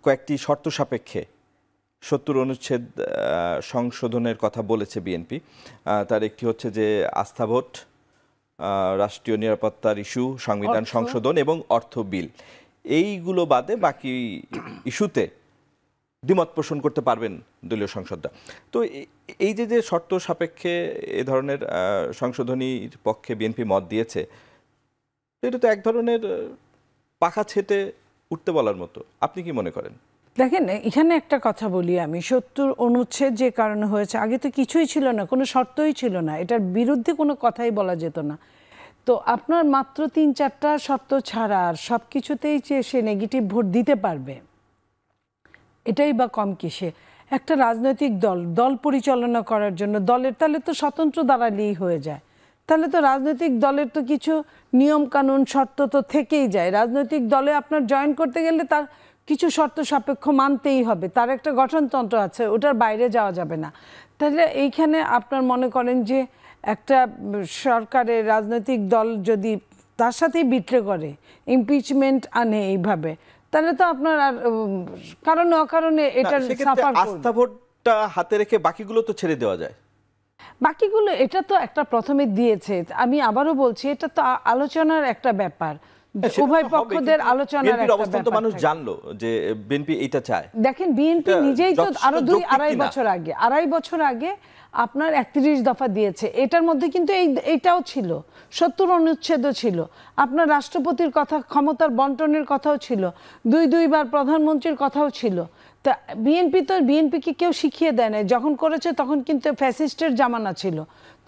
কয়েকটি শর্ত সাপেক্ষে ৭০ অনুচ্ছেদ সংশোধনের কথা বলেছে বিএনপি। তার একটি হচ্ছে যে আস্থা ভোট, রাষ্ট্রীয় নিরাপত্তার ইস্যু, সংবিধান সংশোধন এবং অর্থ বিল। এইগুলো বাদে বাকি ইস্যুতে দ্বিমত পোষণ করতে পারবেন দলীয় সংসদরা। তো এই যে শর্ত সাপেক্ষে এ ধরনের সংশোধনীর পক্ষে বিএনপি মত দিয়েছে, এটা তো এক ধরনের পাখা ছেটে উঠতে বলার মতো। আপনি কি মনে করেন? দেখেন, এখানে একটা কথা বলি আমি, ৭০ অনুচ্ছেদ যে কারণে হয়েছে, আগে তো কিছুই ছিল না, কোনো শর্তই ছিল না, এটার বিরুদ্ধে কোনো কথাই বলা যেত না। তো আপনার মাত্র ৩-৪টা শর্ত ছাড়া আর সব কিছুতেই যে সে নেগেটিভ ভোট দিতে পারবে, এটাই বা কম কিসে? একটা রাজনৈতিক দল পরিচালনা করার জন্য দলের তাহলে তো স্বতন্ত্র দাঁড়ালেই হয়ে যায়, তাহলে তো রাজনৈতিক দলের তো কিছু নিয়ম কানুন শর্ত তো থেকেই যায়। রাজনৈতিক দলে আপনার জয়েন করতে গেলে তার কিছু শর্ত সাপেক্ষ মানতেই হবে, তার একটা গঠনতন্ত্র আছে, ওটার বাইরে যাওয়া যাবে না। তাহলে এইখানে আপনার মনে করেন যে একটা সরকারের রাজনৈতিক দল যদি তার সাথেই বিট্রে করে, ইমপিচমেন্ট আনে এইভাবে, তাহলে তো আপনার আর কারণে অকারণে এটার সাফার করবে। আস্থা ভোটটা হাতে রেখে বাকিগুলো তো ছেড়ে দেওয়া যায়। বাকিগুলো এটা তো একটা প্রথমে দিয়েছে, আমি আবারও বলছি এটা তো আলোচনার একটা ব্যাপার, উভয় পক্ষদের আলোচনার একটা অবস্থান তো মানুষ জানলো যে বিএনপি এটা চায়। দেখেন, বিএনপি নিজেই তো আরো ২-২.৫ বছর আগে আপনার ৩১ দফা দিয়েছে, এটার মধ্যে কিন্তু এইটাও ছিল, ৭০ অনুচ্ছেদও ছিল, আপনার রাষ্ট্রপতির কথা, ক্ষমতার বন্টনের কথাও ছিল, ২-২বার প্রধানমন্ত্রীর কথাও ছিল। তা বিএনপিকে কেউ শিখিয়ে দেয় না, যখন করেছে তখন কিন্তু ফ্যাসিস্টের জামানা ছিল,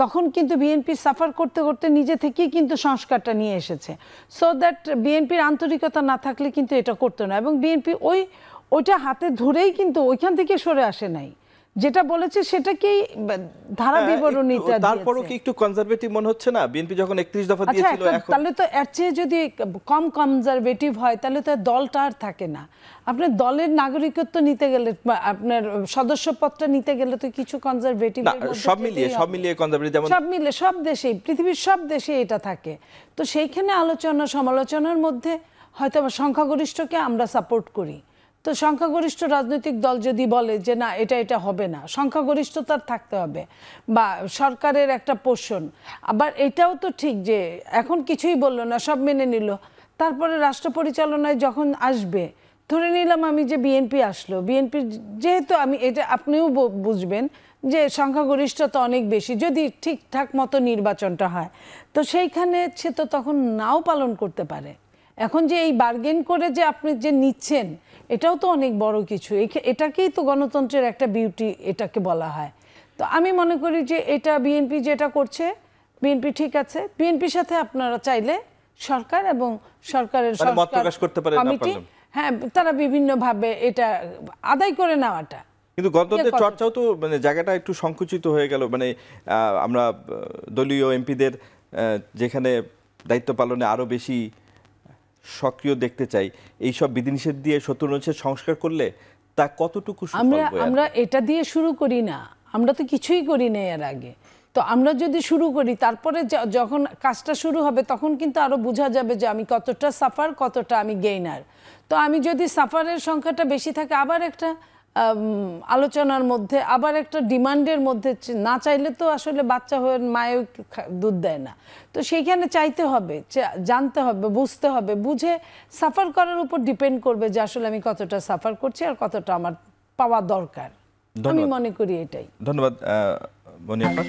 তখন কিন্তু বিএনপি সাফার করতে করতে নিজে থেকেই কিন্তু সংস্কারটা নিয়ে এসেছে। সো দ্যাট বিএনপির আন্তরিকতা না থাকলে কিন্তু এটা করতো না, এবং বিএনপি ওইটা হাতে ধরেই কিন্তু ওইখান থেকে সরে আসে নাই, যেটা বলেছে সেটাকেই ধারা বিবরণীটা দিয়েছে। তারপরও কি একটু কনজারভেটিভ মনে হচ্ছে না? বিএনপি যখন ৩১ দফা দিয়েছিল, এখন তাহলে তো এর চেয়ে যদি কম কনজারভেটিভ হয় তাহলে তো দলটা আর থাকে না। আপনার দলের নাগরিকত্ব নিতে গেলে, আপনার সদস্যপদটা নিতে গেলে তো কিছু কনজারভেটিভ, সব মিলিয়ে কনজারভেটিভ, যেমন সব মিলে সব দেশেই, পৃথিবীর সব দেশে এটা থাকে। তো সেইখানে আলোচনা সমালোচনার মধ্যে হয়তো সংখ্যাগরিষ্ঠকে আমরা সাপোর্ট করি, তো সংখ্যাগরিষ্ঠ রাজনৈতিক দল যদি বলে যে না এটা হবে না, সংখ্যাগরিষ্ঠতার থাকতে হবে, বা সরকারের একটা পোষণ। আবার এটাও তো ঠিক যে এখন কিছুই বললো না, সব মেনে নিল, তারপরে রাষ্ট্র পরিচালনায় যখন আসবে, ধরে নিলাম আমি যে বিএনপি আসলো, বিএনপির যেহেতু আমি এটা আপনিও বুঝবেন যে সংখ্যাগরিষ্ঠতা অনেক বেশি, যদি ঠিকঠাক মতো নির্বাচনটা হয়, তো সেইখানে সে তো তখন নাও পালন করতে পারে। এখন যে এই বার্গেন করে যে আপনি যে নিচ্ছেন, এটাও তো অনেক বড় কিছু, এটাকেই তো গণতন্ত্রের একটা বিউটি এটাকে বলা হয়। তো আমি মনে করি যে এটা বিএনপি যেটা করছে, বিএনপি ঠিক আছে, বিএনপির সাথে আপনারা চাইলে সরকার এবং সরকারের কমিটি, হ্যাঁ, তারা বিভিন্নভাবে এটা আদায় করে নেওয়াটা। কিন্তু গণতন্ত্রের চর্চাও তো মানে জায়গাটা একটু সংকুচিত হয়ে গেল। মানে আমরা দলীয় এমপিদের যেখানে দায়িত্ব পালনে আরো বেশি সক্রিয় দেখতে চাই, এইসব বিধিনিষেধ দিয়ে ৭০ অনুচ্ছেদ সংস্কার করলে তা কতটুকু আমরা এটা দিয়ে শুরু করি না, আমরা তো কিছুই করি না এর আগে। তো আমরা যদি শুরু করি, তারপরে যখন কাজটা শুরু হবে তখন কিন্তু আরো বোঝা যাবে যে আমি কতটা সাফার, কতটা আমি গেইনার। তো আমি যদি সাফারের সংখ্যাটা বেশি থাকে, আবার একটা আলোচনার মধ্যে, আবার একটা ডিমান্ডের মধ্যে, না চাইলে তো আসলে বাচ্চা হয়ে মায়েও দুধ দেয় না। তো সেইখানে চাইতে হবে, জানতে হবে, বুঝতে হবে, বুঝে সাফার করার উপর ডিপেন্ড করবে যে আসলে আমি কতটা সাফার করছি আর কতটা আমার পাওয়া দরকার। আমি মনে করি এটাই। ধন্যবাদ মনিয়া আপা।